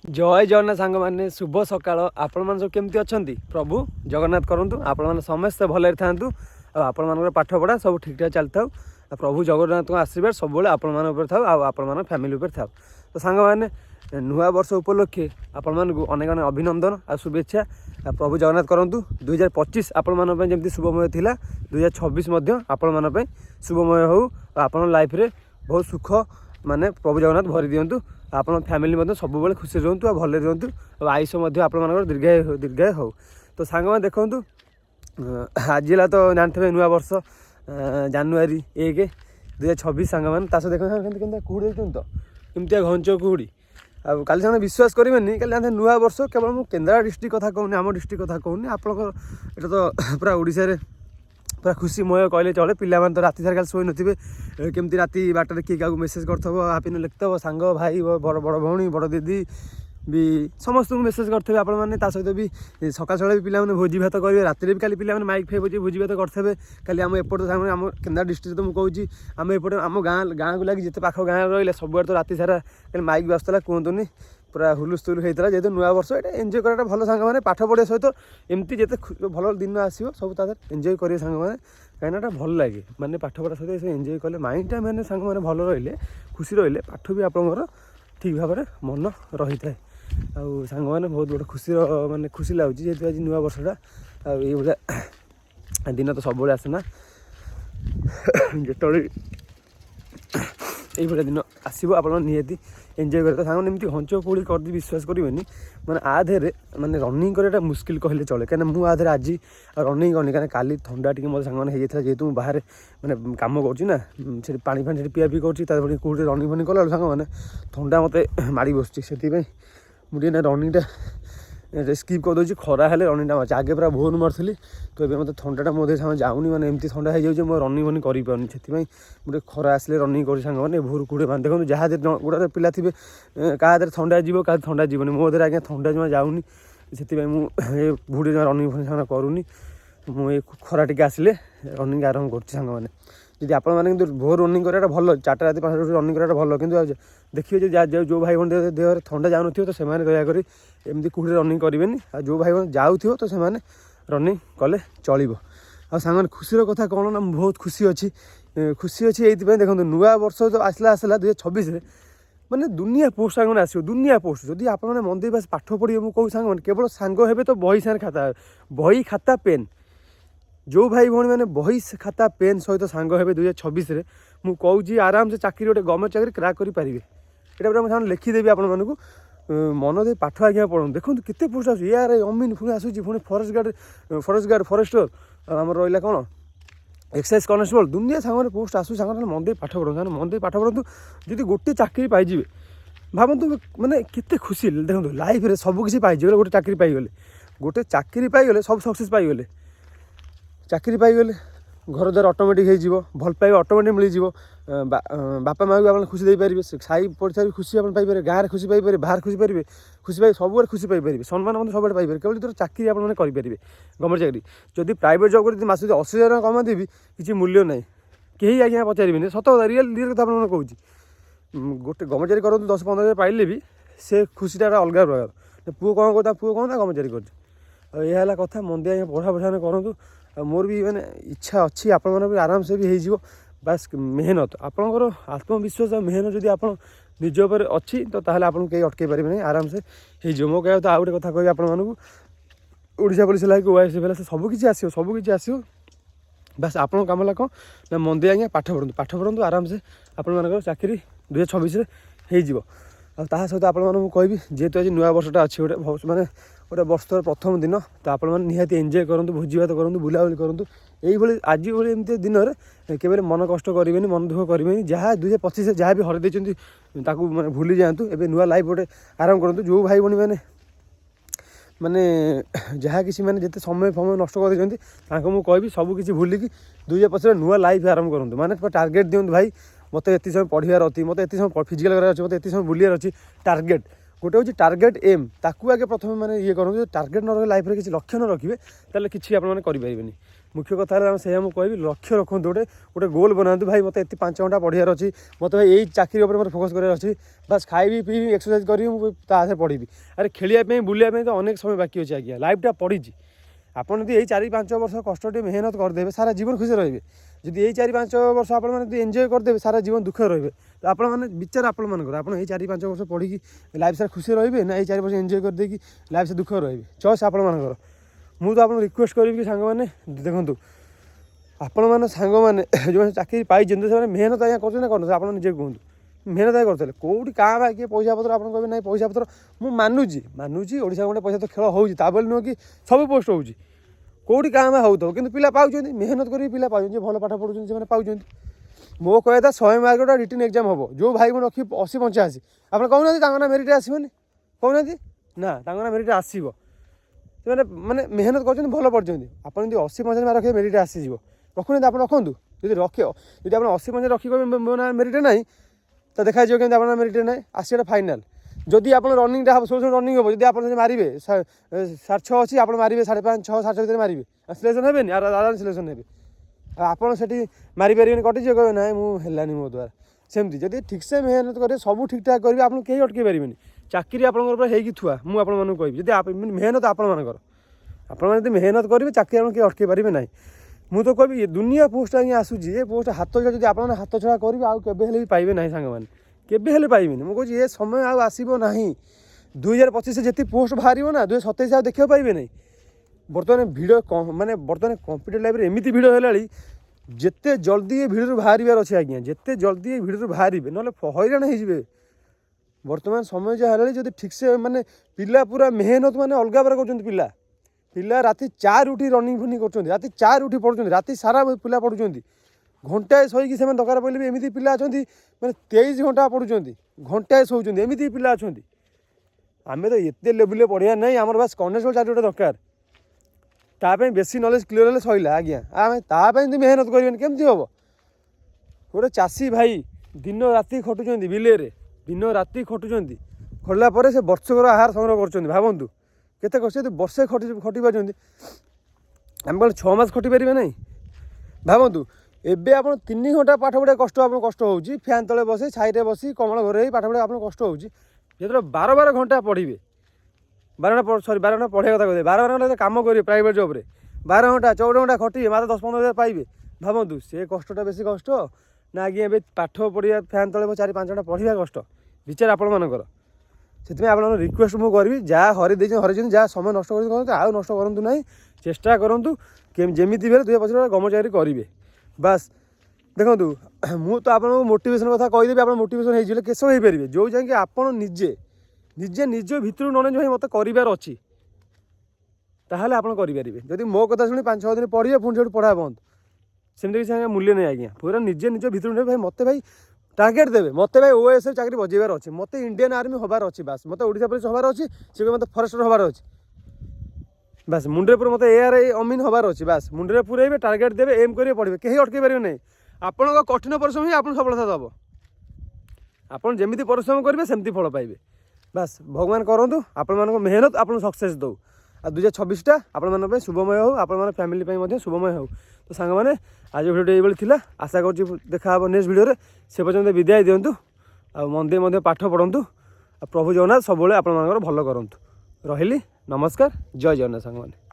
जय जगन्नाथ सांग मैंने शुभ सकाळ आपण मैंने सब केमती अच्छा प्रभु जगन्नाथ करूँ आपण मैंने समस्ते भलि था आपण मान पाठ पढ़ा सब ठीक ठाक चलता प्रभु जगन्नाथ आशीर्वाद सब आपण था आपण फैमिली था तो सांग मैंने नुआ वर्ष उपलक्षे आपण मानक अनेक अनेक अभिनंदन आ शुभेच्छा प्रभु जगन्नाथ करूँ 2025 आपण मानी शुभमय थिला 2026 आपण मान शुभमय हो आपण लाइफ रे बहुत सुख माने प्रभु जगन्नाथ भरी दिंतु आपण फैमिली सब खुशी रुहतु आ भले रुहतु आयुष आप दीर्घाय हो तो सांग मैंने देखूँ आज तो जानते नुआ वर्ष जानुरी 1 2026 सांग मैंने देख कुहुड़ी तो कमती घंच कुहुड़ी आ काली से विश्वास करेंगे काली नुआ वर्ष केवल मुझे केन्द्रा डिस्ट्रिक्ट कथा कहूनी आम डिस्ट्रिक्ट कथा कहूनी आपंकर ये तो पूरा ओडिशा रे पूरा खुशीमय कहले चले पिला तो राति सारा शोई नथिबे केमती राति बाटर किए क्या मेसेज करथबो हापी न लिखथबो सांग भाई बड़ बड़ भौणी बड़ दीदी भी समस्त मेसेज करते आपण मैंने सहित भी सका सका भी पिला भोजी भात करेंगे राति भी काली पिला माइक फे बजे भोजी भात करते खाली आम एपट आम केन्द्रा डिस्ट्रिक्ट तो मुझे आम एपटे आम गाँ को लगे जिते पाख गाँ रहा सब तो राति सारा माइक भी आसला कहतुनि पूरा हुलुस्थुल होता जेहतु नुआ वर्ष ये एंजय कराटा भल सांग मैंने पाठ पढ़िया सहित एमती जिते भल दिन आसो सब एंजय करेंगे सांग मैंने कहीं भल लगे माने पाठ पढ़ा सहित एंजय कले माइंडटा मैंने सांग मैंने भल रही खुशी रही पाठ भी आपंकर ठीक भाव में मन रही है आउ सांग मैंने बहुत गोटे खुशी माने खुशी लगुच जेहतु आज नुआ वर्षटा ये दिन तो सब आसेना जो ये दिन आसो आप निहाती एंजय कर सांग एमती हंच कोड़ी कर विश्वास करेंगे मैंने आधे माने रनिंग कराटा मुस्किल कहले चले कहीं मुझे आधे आज रनिंग करनी कहीं काली थंडा टी मतलब सांग होता जेहतु बाहर मैंने कम करना से पानी फानी पिया पी कर कौटे रनिंग फनिंग कला सांग मैंने थंडा मत माड़ी बस से मुझे रनिंगटा स्किप कर दूसरी खरा हेल्ले रनिंगटा मार्च आगे पूरा भोर मार्ली तो ये मतलब थंडाटा मोदे सामने जाऊनी मैंने एमती थंडा हो जाए रनिंग फनिंग करें से मुझे खरा आसले रनिंग कर सांग मैंने भोर कूड़े मान देखो जहाँ गोटे पिला थे क्या थंडा जीव क्या थंडा जीवन मो देर आज्ञा थंडा जमा जाऊनी से भूड़े जमा रनिंग फनिंग सामने करूनी मुझे खरा टी आसले रनिंग आरम्भ कर सांग मैंने जी आप भोर रनिंग कराटा भल 4टा राति 5टा रनिंग कराटा भल कि देखिए जो भाई भाई देह थंडा जाऊन तो से दयाकोरी एमती कूड़े रनिंग करेंगे आ जो भाई भाई जाऊँ तो से रनिंग कले चलो आ सांग खुशी कथा कौन ना बहुत खुशी अच्छी ये देखो नुआ वर्ष जो आसला 2026 माने दुनिया पोस्ट सांग आसो दुनिया पोस्ट जदि आप मंदिर बास पाठ पढ़े मुझे कहूँ सांग केवल सांग हे तो बही सारे खाता बही खाता पेन जो भाई भाई मैंने बही खाता पेन सहित सांग हे 2026 मुझे कहूँ आराम से चाकरी गोटे गवर्नमेंट चाकरी क्राक करेंगे यहाँ पूरा मुझे लिखिदेवी आपण मानक मन दे पाठ आज्ञा पढ़ो देखो केते पोस्ट आस यार अमीन पुणी आसूँ पुणी फरेस्ट गार्ड फरेस्टर आम रहा कौन एक्साइज कनेस्टेबल दुनिया सांगे पोस्ट आसू सांग मन दे पाठ पढ़ो मन दे पाठ पढ़ु जी गोटे चाकरी पाइबे भावतु मैंने केते खुशी देखो लाइफ रे सब किसी पाइजे गोटे चाकरी पाइगले गोटे चाकरी पाइगले सब सक्सेस पाइगले चाकरी पाइगले घर द्वार ऑटोमेटिक हो भल पाइबा ऑटोमेटिक मिल बापा माँ भी आप खुशी दे पारे साई पड़ोसा भी खुशी आप पाइबे गाँव में खुशी पाइबे बाहर खुशी पाइबे खुशी पाइ सब खुशी पाइबे सम्मान सब पाइबे केवल जो चाकरी आप करेंगे गवर्नमेंट चाकरी जदि प्राइवेट जॉब कर मास 80,000 कमा देवी किसी मूल्य ना कहीं आज्ञा पचारे सत रियल कथा आप कहूँ गोटे गवर्नमेंट चाकरी करूँ 10-15,000 पाइले भी से खुशीटा अलग प्रकार पुओ कौन करता पुओ कौन गवर्नमेंट चाकरी कर कथा मन दे पढ़ा पढ़ा करूँ मोर भी मैंने इच्छा अच्छी आप आराम से भी हो बास मेहनत आपंकर आत्मविश्वास मेहनत जब आप निज उपर अच्छी तो ताहले आपन कहीं अटकई पारे नहीं आराम से हो मो कह तो आउ गोटे कथा कह आपको ओडिशा पुलिस लाइक ओआईसी बेला से सबकि आसो बास आपन कम ला कौन ना मन दे आज्ञा पाठ पढ़ु आराम से आप चाकरी 2026 हो सहित आप कहबी जेहेतु आज नुआ वर्षटा अच्छी गोटे माने गोटे वर्षर प्रथम दिन तो आप निहाती एंजय करूँ भोजी भात करूँ बुलाबुली करूँ यही आज भाई एमती दिन में केवल मन कष्ट करेंगे मन दुख करेंगे जहाँ 2025 जहाँ भी हर देती मैं भूली जातु एवं नुआ लाइफ गोटे आरम्भ करूँ जो भाई भाई मैंने माने जहाँ किसी मैंने जिते समय फमय नष्ट कर मुझे कहबी सबकि भूलिकी 2025 नुआ लाइफ आरम्भ करूँ मैंने टार्गेट दिखाँ भाई मत ये समय पढ़ार अच्छी मत ये समय फिजिकाल करार अच्छी मत ये समय बुलार अच्छी टार्गेट गोटे हूँ टार्गेट एम ताकू आगे प्रथम मैंने ये करूँ टार्गेट न रही लाइफ में किसी लक्ष्य न रखिए ताले किसी आप करें मुख्य कथा है मुझे कहबी लक्ष्य रखु गोटे गोल बनातु भाई मत 5 घंटा पढ़ार अच्छी मत भाई यही चाकरी उपर फोकस करार अच्छी बस खाइबी पीबी एक्सरसाइज करी पढ़ी अरे खेलिया बुलाया तो अनेक समय बाकी अच्छे आज्ञा लाइफटा पड़ी आपड़ यदि यही 4-5 वर्ष कष्ट मेहनत करदे सारा जीवन खुशी रे जदि यही 4-5 वर्ष आप एंजय करदे सारा जीवन दुख रे तो आप विचार आप 4-5 वर्ष पढ़ी लाइफ सारा खुशी रे ना ये 4 वर्ष एंजय करदे लाइफ से दुख रे चॉइस आप मुझे तो आपको रिक्वेस्ट करी कि सांग मैंने देखूँ आपण मैंने सांग मैंने जो चाकरी पाई से मेहनत आज्ञा कर आप निजे कहूँ मेहनत आज्ञा करते कौटी क्या बा किए पैसा पत्र आप कहे ना पैसा पत्र मुझे मानुची ओडिशा गोटे पैसा तो खेल हो नुह कि सब पोस्ट हो कौटी क्या बा हो कि पिला पाँच मेहनत कर पिला पाँच भल पाठ पढ़ुं से पाँच मो कह था 100 मार्क रिटर्न एग्जाम हम जो भाई मैं रखी 80-85 आप कहना मेरिट आसबनी कहना ना मेरिट आसो मैंने माने मेहनत कर भल पढ़ते आप 80-85 मार्क रखिए मेरिट आसीज रखुना आप रखु जब रख जब आप 80 रखी मो ना मेरिट ना तो देखा कि आप मेरिट ना आसटा फाइनाल जदि आप रनिंग हम 16 रनिंग हम जब आप मारे 6.5 अच्छी आप मारे 5.5 6 7 भितर मारे सिलेक्शन हे आराम सिलेक्शन हे आपड़ से मारिपारे कटिज कहे ना मुझे मो द्वारा सेमती जब ठीक से मेहनत करेंगे सब ठीक ठाक करेंगे आप कहीं अटक पारे चाकरी आपंकर थुआ मुझे कहबी जब मेहनत आप मेहनत करेंगे चाकरी आप कहीं अटक पारे ना मुझे तो कहबी दुनिया पोस्ट आज्ञा आसूसी ये पोस्ट हाथ छड़ा जब आप हाथ छड़ा करेंगे आउ के पाइबे ना सांग मैंने केबे पाइबे मुझे ये समय आसब ना 2025 से जी पोस्ट बाहर ना 2027 आप देखा पाइबे ना बर्तमान भिड़ माने बर्तमान कंप्यूटर लाइफ में एमती भिड़ है जिते जल्दी ये भिड़ बाहर अच्छे आज्ञा जिते जल्दी ये भिड़ बाहर ना हैरान हो बर्तमान समय जहाँ जब ठीक से माने पिला पूरा मेहनत माने अलग प्रकार कर पिला पिला राति 4 उठी रनिंग फनिंग कर राति 4 उठी पढ़ुं राति सारा पिला पढ़ुं घंटाए शोक से दरकार पड़े भी एमती पिला अच्छा मैंने 23 घंटा पढ़ुं घंटाए शोचुं एमती पिला अच्छा आम तो ये लेवल पढ़िया ना आम बास कनेस्टेबल चाकरी गोटे दरकार ताप बेसी नॉलेज क्लीयर है सैला आज्ञा आम ताप मेहनत करें केमती हम गोटे चाषी भाई दिन राति खटुं बिले दिन राति खटुं खटला से वर्षकर आहार संग्रह कर भावतु केते कष्ट वर्षे खटी पार आम कौन 6 मास खटी पारे ना भावतु एबे आप 3 घंटा पाठ पढ़ा कष्ट आप कष्ट हो फैन तले बसी छाई बसी कमल घर पाठ पढ़ा आप कष्ट हो जो 12 घंटा पढ़े 12 घंटा पढ़ा कथा कहते 12 घंटा कम करेंगे प्राइवेट जॉब रे 12 घंटा 14 घंटा खटिए मात्र 10-15 हज़ार पाइबे भावतु से कष्टा बेसी कष्ट ना आज्ञा ए पाठ पढ़िया फैन तले 4-5 घंटा पढ़ा कष्ट विचार आपंकर से आप रिक्वेस्ट मुझे करी जहाँ हरी जहाँ समय नष्ट कर आउ नष्ट करूँ ना चेष्टा करूँ जमी भी 2025 गवर्नमेंट चाकरी करेंगे बास देखो मु तो आप मोटिवेशन कथा कहीदेवी आप मोटिवेशन हो केस हो पारे जो जाकि आप निजे निजे निज भितर नॉलेज भाई मत करार अच्छी ताहले आप करेंगे जदि मो कथा शुणी 5-6 दिन पढ़िए पुणी से पढ़ा बंद सेमती किसी मूल्य नहीं आज्ञा पूरा निजे निज भितर भाई मत भाई टार्गेट देवे मत भाई ओएस चाकरी बजेबार अच्छे मत इंडियन आर्मी हबार अच्छी बास मत ओडिशा पुलिस हबार अच्छी सी मत फरेस्टर हबार अच्छी बास मुंडे पूरा मत एआरआई अमीन हबार अच्छी बास मुंडे पूरे टार्गेट देवे एम करेंगे पढ़े कहीं अटक पारे ना आपण कठिन परिश्रम ही आप सफलता दब आपड़ जमी परिश्रम करेंगे सेमती फल पाइबे बास भगवान करूँ आपण मान मेहनत आप सक्सेस दो आ 2026टा आपण शुभमय हो आपण फैमिली शुभमय हो तो सांग मैंने आज भिडियो ये आशा कर देखा नेक्स्ट भिडियो से पर्यटन विदाय दिंतु आ मंदे पाठ पढ़ु प्रभु जगन्नाथ सब आप भल करूँ रही नमस्कार जय जगन्नाथ सांग मैंने।